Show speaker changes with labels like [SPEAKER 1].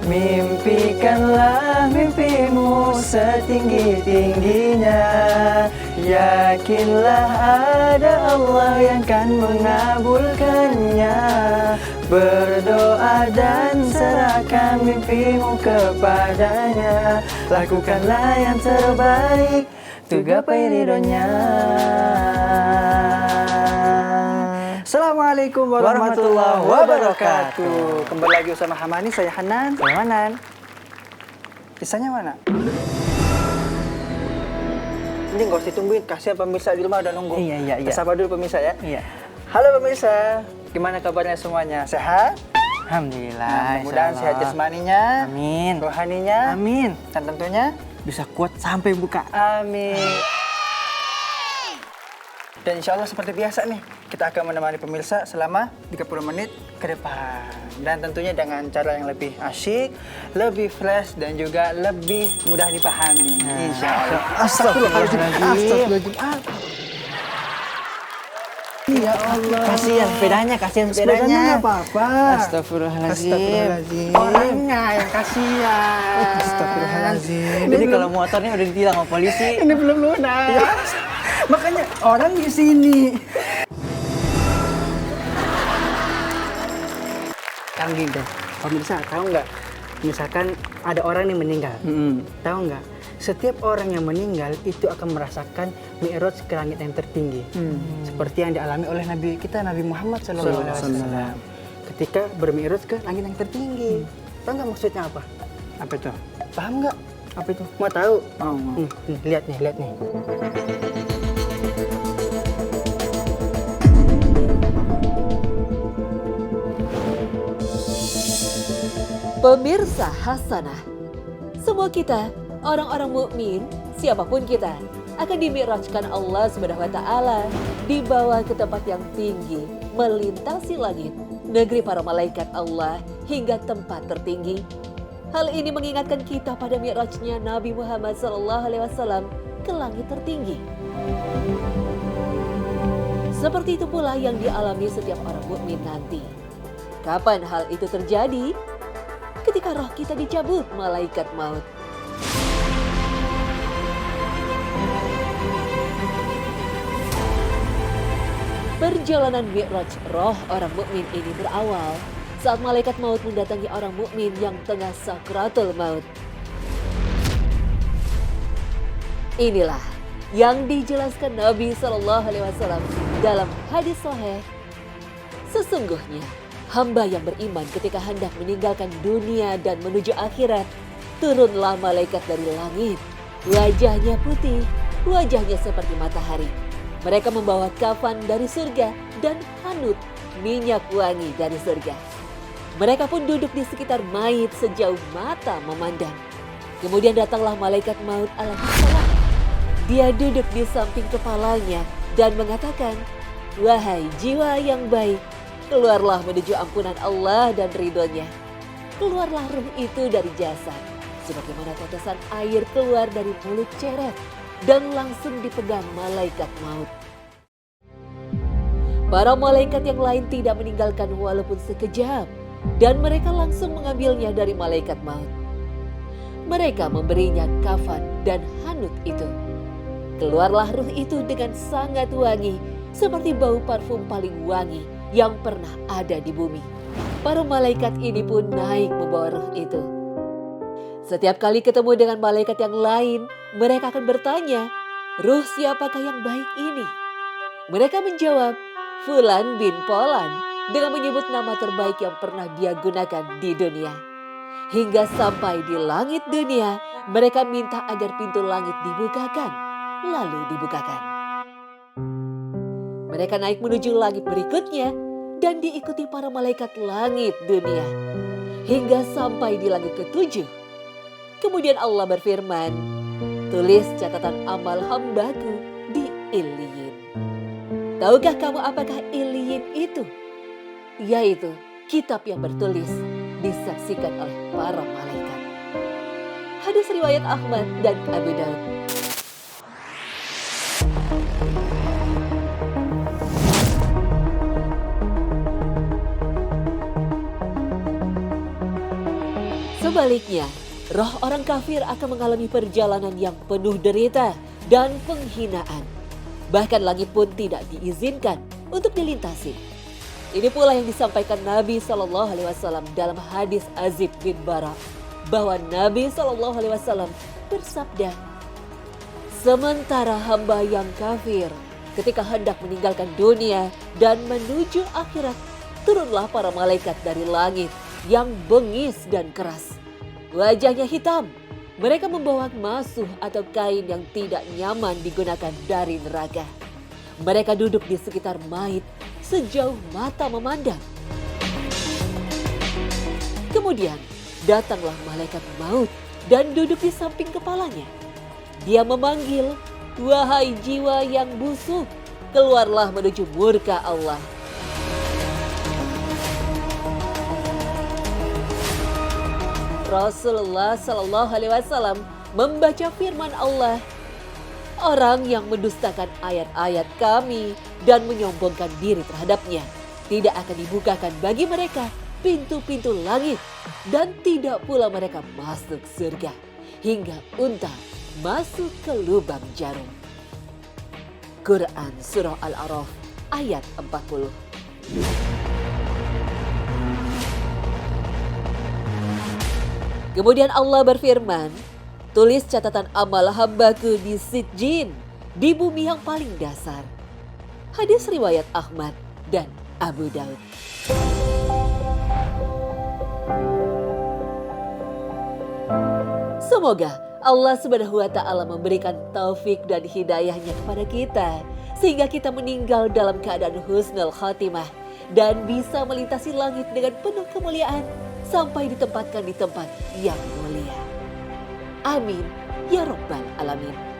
[SPEAKER 1] Mimpikanlah mimpimu setinggi-tingginya. Yakinlah ada Allah yang kan mengabulkannya. Berdoa dan serahkan mimpimu kepadanya. Lakukanlah yang terbaik untuk gapai ridhonya. Assalamualaikum warahmatullahi wabarakatuh. Kembali lagi bersama Hamani, saya Hanan. Saya Hanan. Kisahnya mana? Ini nggak usah ditungguin, kasihan pemirsa di rumah udah nunggu. Iya. Sabar dulu pemirsa ya. Iya. Halo pemirsa, gimana kabarnya semuanya? Sehat?
[SPEAKER 2] Alhamdulillah.
[SPEAKER 1] Mudah-mudahan sehat jasmaninya,
[SPEAKER 2] Amin.
[SPEAKER 1] rohaninya,
[SPEAKER 2] Amin.
[SPEAKER 1] dan tentunya
[SPEAKER 2] Bisa kuat sampai buka.
[SPEAKER 1] amin. Dan insya Allah seperti biasa nih, kita akan menemani pemirsa selama 30 menit ke depan. Dan tentunya dengan cara yang lebih asyik, lebih fresh, dan juga lebih mudah dipahami. Insya Allah.
[SPEAKER 2] Astagfirullahaladzim.
[SPEAKER 1] Ya Allah.
[SPEAKER 2] Kasihan sepedanya.
[SPEAKER 1] Sepedanya nggak apa-apa.
[SPEAKER 2] Astagfirullahaladzim.
[SPEAKER 1] Orangnya yang kasihan.
[SPEAKER 2] Astagfirullahaladzim. Ini kalau motornya udah ditilang sama polisi.
[SPEAKER 1] Ini belum lunas. Makanya orang di sini. Sekarang gini deh, pemirsa tahu nggak? Misalkan ada orang yang meninggal, tahu nggak? Setiap orang yang meninggal itu akan merasakan mi'raj ke langit yang tertinggi, seperti yang dialami oleh Nabi kita Nabi Muhammad SAW. Ketika bermi'raj ke langit yang tertinggi, tahu nggak maksudnya apa? Apa itu? Paham nggak? Apa itu? Mau tahu? Lihat nih.
[SPEAKER 3] Pemirsa Hasanah, semua kita, orang-orang mukmin, siapapun kita, akan dimi'rajkan Allah Subhanahu wa Ta'ala, dibawa ke tempat yang tinggi, melintasi langit, negeri para malaikat Allah, hingga tempat tertinggi. Hal ini mengingatkan kita pada mi'rajnya Nabi Muhammad SAW ke langit tertinggi. Seperti itu pula yang dialami setiap orang mukmin nanti. Kapan hal itu terjadi? Ketika roh kita dicabut malaikat maut. Perjalanan mi'raj roh orang mukmin ini berawal saat malaikat maut mendatangi orang mukmin yang tengah sakratul maut. Inilah yang dijelaskan Nabi SAW dalam hadis sahih. Sesungguhnya hamba yang beriman ketika hendak meninggalkan dunia dan menuju akhirat, turunlah malaikat dari langit. Wajahnya putih, wajahnya seperti matahari. Mereka membawa kafan dari surga dan hanut minyak wangi dari surga. Mereka pun duduk di sekitar mayit sejauh mata memandang. Kemudian datanglah malaikat maut alaihissalam. Dia duduk di samping kepalanya dan mengatakan, "Wahai jiwa yang baik, keluarlah menuju ampunan Allah dan ridhonya." Keluarlah ruh itu dari jasad, sebagaimana tetesan air keluar dari mulut ceret, dan langsung dipegang malaikat maut. Para malaikat yang lain tidak meninggalkan walaupun sekejap, dan mereka langsung mengambilnya dari malaikat maut. Mereka memberinya kafan dan hanut itu. Keluarlah ruh itu dengan sangat wangi, seperti bau parfum paling wangi yang pernah ada di bumi. Para malaikat ini pun naik membawa ruh itu. Setiap kali ketemu dengan malaikat yang lain, mereka akan bertanya, "Ruh siapakah yang baik ini?" Mereka menjawab, "Fulan bin Polan," dengan menyebut nama terbaik yang pernah dia gunakan di dunia. Hingga sampai di langit dunia, mereka minta agar pintu langit dibukakan, lalu dibukakan. Mereka naik menuju langit berikutnya dan diikuti para malaikat langit dunia. Hingga sampai di langit ketujuh. Kemudian Allah berfirman, "Tulis catatan amal hambaku di Iliyin." Tahukah kamu apakah Iliyin itu? Yaitu kitab yang bertulis disaksikan oleh para malaikat. Hadis riwayat Ahmad dan Abu Daud. Sebaliknya, roh orang kafir akan mengalami perjalanan yang penuh derita dan penghinaan. Bahkan langit pun tidak diizinkan untuk dilintasi. Ini pula yang disampaikan Nabi SAW dalam hadis Azib bin Bara, bahwa Nabi SAW bersabda, sementara hamba yang kafir ketika hendak meninggalkan dunia dan menuju akhirat, turunlah para malaikat dari langit yang bengis dan keras. Wajahnya hitam. Mereka membawa masuh atau kain yang tidak nyaman digunakan dari neraka. Mereka duduk di sekitar mayit sejauh mata memandang. Kemudian datanglah malaikat maut dan duduk di samping kepalanya. Dia memanggil, wahai jiwa yang busuk, keluarlah menuju murka Allah. Rasulullah SAW membaca firman Allah, orang yang mendustakan ayat-ayat kami dan menyombongkan diri terhadapnya, tidak akan dibukakan bagi mereka pintu-pintu langit dan tidak pula mereka masuk surga hingga unta masuk ke lubang jarum. Quran Surah Al-A'raf ayat 40. Kemudian Allah berfirman, tulis catatan amal hambaku di Sijjin, di bumi yang paling dasar. Hadis riwayat Ahmad dan Abu Daud. Semoga Allah Subhanahu wa Ta'ala memberikan taufik dan hidayahnya kepada kita, sehingga kita meninggal dalam keadaan husnul khatimah dan bisa melintasi langit dengan penuh kemuliaan sampai ditempatkan di tempat yang mulia. Amin ya Rabbal Alamin.